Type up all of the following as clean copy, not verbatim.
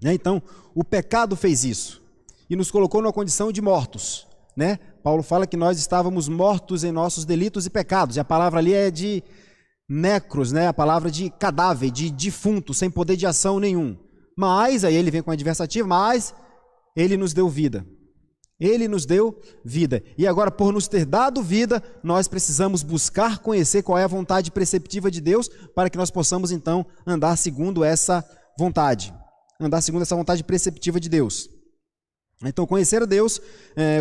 né? Então, o pecado fez isso e nos colocou numa condição de mortos, né? Paulo fala que nós estávamos mortos em nossos delitos e pecados, e a palavra ali é de necros, né? A palavra de cadáver, de defunto, sem poder de ação nenhum. Mas, aí ele vem com a adversativa, mas ele nos deu vida. Ele nos deu vida. E agora, por nos ter dado vida, nós precisamos buscar conhecer qual é a vontade preceptiva de Deus, para que nós possamos, então, andar segundo essa vontade. Andar segundo essa vontade preceptiva de Deus. Então, conhecer a Deus,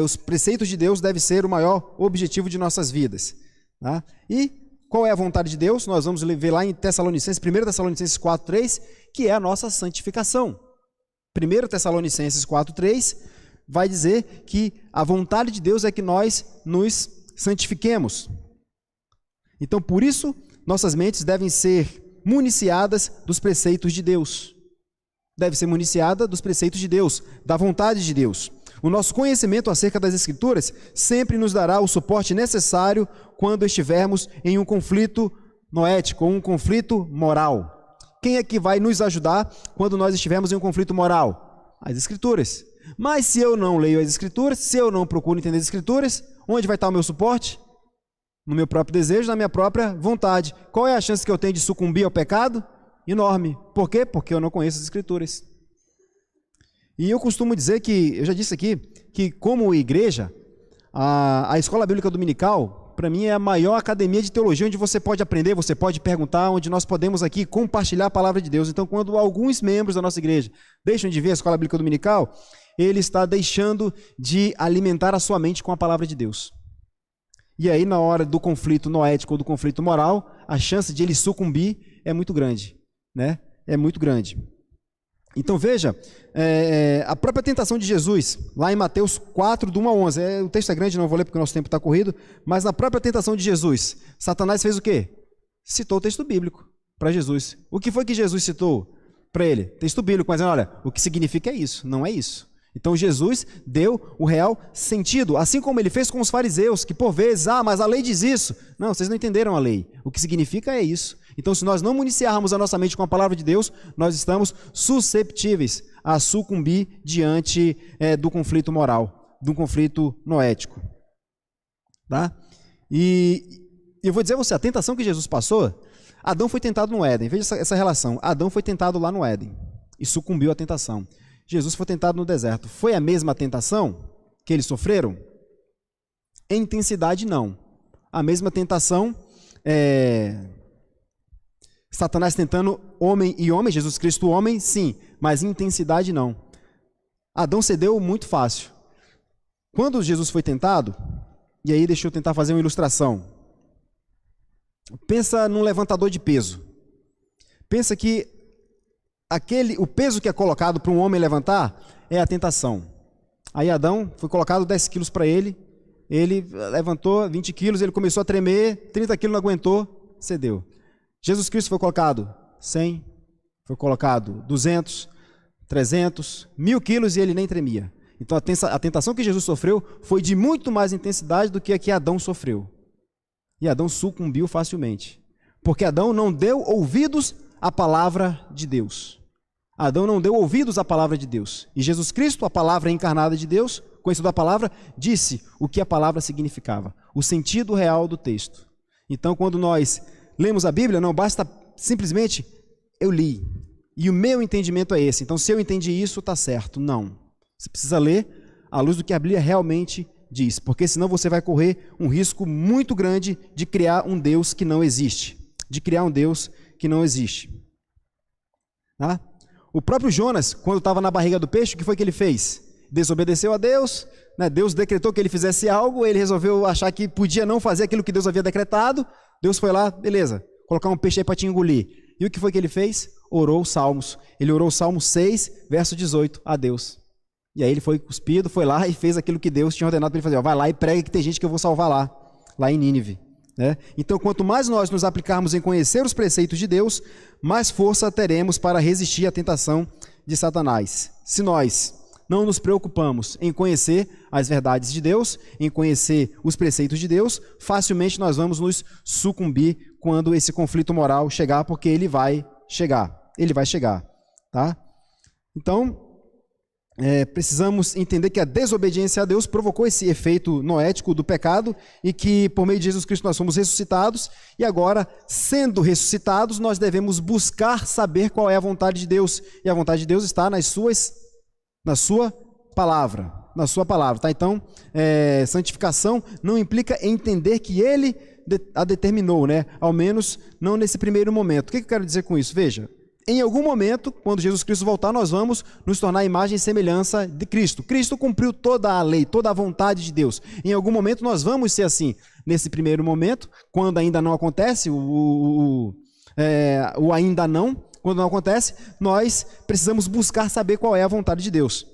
os preceitos de Deus, deve ser o maior objetivo de nossas vidas. Tá? E qual é a vontade de Deus? Nós vamos ver lá em Tessalonicenses, 1 Tessalonicenses 4:3, que é a nossa santificação. 1 Tessalonicenses 4:3 vai dizer que a vontade de Deus é que nós nos santifiquemos. Então, por isso, nossas mentes devem ser municiadas dos preceitos de Deus. Deve ser municiada dos preceitos de Deus, da vontade de Deus. O nosso conhecimento acerca das Escrituras sempre nos dará o suporte necessário quando estivermos em um conflito noético, ou um conflito moral. Quem é que vai nos ajudar quando nós estivermos em um conflito moral? As Escrituras. Mas se eu não leio as Escrituras, se eu não procuro entender as Escrituras, onde vai estar o meu suporte? No meu próprio desejo, na minha própria vontade. Qual é a chance que eu tenho de sucumbir ao pecado? Enorme. Por quê? Porque eu não conheço as Escrituras. E eu costumo dizer que, eu já disse aqui, que como igreja, a Escola Bíblica Dominical, para mim, é a maior academia de teologia onde você pode aprender, você pode perguntar, onde nós podemos aqui compartilhar a palavra de Deus. Então, quando alguns membros da nossa igreja deixam de ver a Escola Bíblica Dominical, ele está deixando de alimentar a sua mente com a palavra de Deus. E aí, na hora do conflito noético ou do conflito moral, a chance de ele sucumbir é muito grande, né? É muito grande. Então veja, a própria tentação de Jesus, lá em Mateus 4, do 1 a 11, o texto é grande, não vou ler porque o nosso tempo está corrido, mas na própria tentação de Jesus, Satanás fez o quê? Citou o texto bíblico para Jesus. O que foi que Jesus citou para ele? Texto bíblico, mas olha, o que significa é isso, não é isso. Então Jesus deu o real sentido, assim como ele fez com os fariseus, que por vezes, mas a lei diz isso. Não, vocês não entenderam a lei. O que significa é isso. Então, se nós não municiarmos a nossa mente com a palavra de Deus, nós estamos susceptíveis a sucumbir diante do conflito moral, do conflito noético. Tá? E eu vou dizer a você, a tentação que Jesus passou, Adão foi tentado no Éden. Veja essa relação. Adão foi tentado lá no Éden e sucumbiu à tentação. Jesus foi tentado no deserto. Foi a mesma tentação que eles sofreram? Em intensidade, não. A mesma tentação, Satanás tentando homem e homem, Jesus Cristo homem, sim, mas em intensidade, não. Adão cedeu muito fácil. Quando Jesus foi tentado, e aí deixa eu tentar fazer uma ilustração. Pensa num levantador de peso. Pensa que o peso que é colocado para um homem levantar é a tentação. Aí Adão foi colocado 10 quilos para ele levantou 20 quilos, ele começou a tremer, 30 quilos não aguentou, cedeu. Jesus Cristo foi colocado 100, foi colocado 200, 300, 1000 quilos e ele nem tremia. Então a tentação que Jesus sofreu foi de muito mais intensidade do que a que Adão sofreu. E Adão sucumbiu facilmente, porque Adão não deu ouvidos à palavra de Deus. Adão não deu ouvidos à palavra de Deus. E Jesus Cristo, a palavra encarnada de Deus, conhecido da palavra, disse o que a palavra significava, o sentido real do texto. Então, quando nós lemos a Bíblia, não basta simplesmente eu li, e o meu entendimento é esse. Então, se eu entendi isso, está certo. Não. Você precisa ler à luz do que a Bíblia realmente diz, porque senão você vai correr um risco muito grande de criar um Deus que não existe. Tá? O próprio Jonas, quando estava na barriga do peixe, o que foi que ele fez? Desobedeceu a Deus, né? Deus decretou que ele fizesse algo, ele resolveu achar que podia não fazer aquilo que Deus havia decretado. Deus foi lá, beleza, colocar um peixe aí para te engolir. E o que foi que ele fez? Orou os Salmos. Ele orou o Salmo 6, verso 18, a Deus. E aí ele foi cuspido, foi lá e fez aquilo que Deus tinha ordenado para ele fazer. Vai lá e prega que tem gente que eu vou salvar lá em Nínive. Né? Então, quanto mais nós nos aplicarmos em conhecer os preceitos de Deus, mais força teremos para resistir à tentação de Satanás. Se nós não nos preocupamos em conhecer as verdades de Deus, em conhecer os preceitos de Deus, facilmente nós vamos nos sucumbir quando esse conflito moral chegar, porque ele vai chegar, tá? Então, precisamos entender que a desobediência a Deus provocou esse efeito noético do pecado e que por meio de Jesus Cristo nós somos ressuscitados e agora, sendo ressuscitados, nós devemos buscar saber qual é a vontade de Deus. E a vontade de Deus está na sua palavra, tá? Então, santificação não implica entender que Ele a determinou, né? Ao menos não nesse primeiro momento. O que eu quero dizer com isso? Veja, em algum momento, quando Jesus Cristo voltar, nós vamos nos tornar a imagem e semelhança de Cristo. Cristo cumpriu toda a lei, toda a vontade de Deus. Em algum momento nós vamos ser assim. Nesse primeiro momento, quando ainda não acontece, o ainda não, quando não acontece, nós precisamos buscar saber qual é a vontade de Deus.